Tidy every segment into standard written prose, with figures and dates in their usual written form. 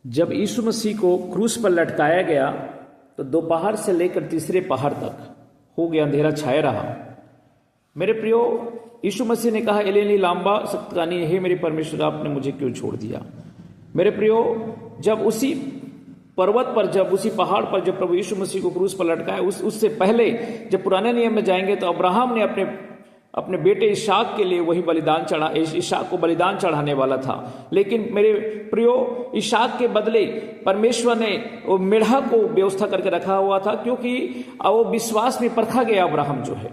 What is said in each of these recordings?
जब यीशु मसीह को क्रूस पर लटकाया गया तो दोपहर से लेकर तीसरे पहर तक हो गया अंधेरा छाया रहा। मेरे प्रियो, यीशु मसीह ने कहा, एलेनी लाम्बा सख्तकानी, हे मेरे परमेश्वर आपने मुझे क्यों छोड़ दिया। मेरे प्रियो, जब उसी पर्वत पर, जब उसी पहाड़ पर जब प्रभु यीशु मसीह को क्रूस पर लटकाया, उससे पहले जब पुराने नियम में जाएंगे तो अब्राहम ने अपने बेटे इसहाक के लिए वही बलिदान इसहाक को बलिदान चढ़ाने वाला था। लेकिन मेरे प्रियो, इसहाक के बदले परमेश्वर ने वो मेढ़ा को व्यवस्था करके रखा हुआ था, क्योंकि वो विश्वास में परखा गया अब्राहम जो है।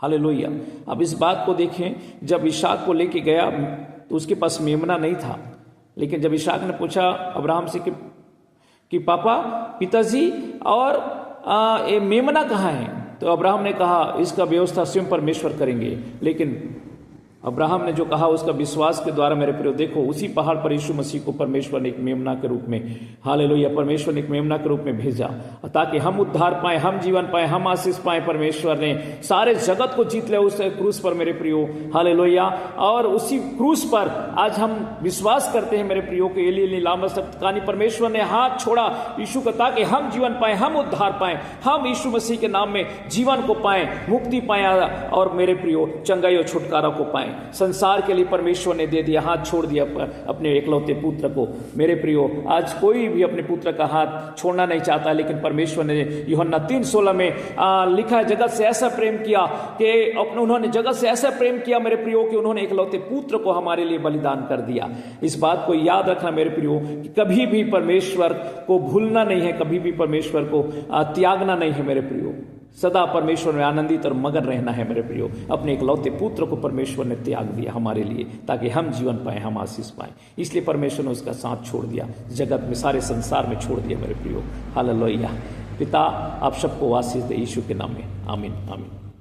हालेलुया। अब इस बात को देखें, जब इसहाक को लेके गया तो उसके पास मेमना नहीं था, लेकिन जब इसहाक ने पूछा अब्राहम से कि पापा, पिताजी, और ये मेमना कहाँ है, तो अब्राहम ने कहा इसका व्यवस्था स्वयं परमेश्वर करेंगे। लेकिन अब्राहम ने जो कहा उसका विश्वास के द्वारा, मेरे प्रियो देखो, उसी पहाड़ पर यीशु मसीह को परमेश्वर ने एक मेमना के रूप में, हालेलुया, परमेश्वर ने एक मेमना के रूप में भेजा ताकि हम उद्धार पाए, हम जीवन पाए, हम आशीष पाए। परमेश्वर ने सारे जगत को जीत लिया उस क्रूस पर, मेरे प्रियो, हालेलुया। और उसी क्रूस पर आज हम विश्वास करते हैं मेरे प्रियो के एली लामा सख्तकानी, परमेश्वर ने हाथ छोड़ा यीशु का ताकि हम जीवन पाए, हम उद्धार पाए, हम यीशु मसीह के नाम में जीवन को पाए, मुक्ति पाए, और मेरे प्रियो चंगाई और छुटकारा को पाए। संसार के लिए परमेश्वर ने दे दिया, हाथ छोड़ दिया अपने एकलौते पुत्र को। मेरे प्रियो, आज कोई भी अपने पुत्र का हाथ छोड़ना नहीं चाहता, लेकिन परमेश्वर ने यूहन्ना 3:16 में लिखा है, जगत से ऐसा प्रेम किया कि उन्होंने जगत से ऐसा प्रेम किया मेरे प्रियो कि उन्होंने एकलौते पुत्र को हमारे लिए बलिदान कर दिया। इस बात को याद रखना मेरे प्रियो कि कभी भी परमेश्वर को भूलना नहीं है, कभी भी परमेश्वर को त्यागना नहीं है मेरे प्रियो। सदा परमेश्वर में आनंदित और मगन रहना है मेरे प्रियो। अपने एकलौते पुत्र को परमेश्वर ने त्याग दिया हमारे लिए ताकि हम जीवन पाए, हम आशीष पाए। इसलिए परमेश्वर ने उसका साथ छोड़ दिया, जगत में, सारे संसार में छोड़ दिया मेरे प्रियो। हालेलुया। पिता आप सबको आशीष दे यीशु के नाम में, आमीन आमीन।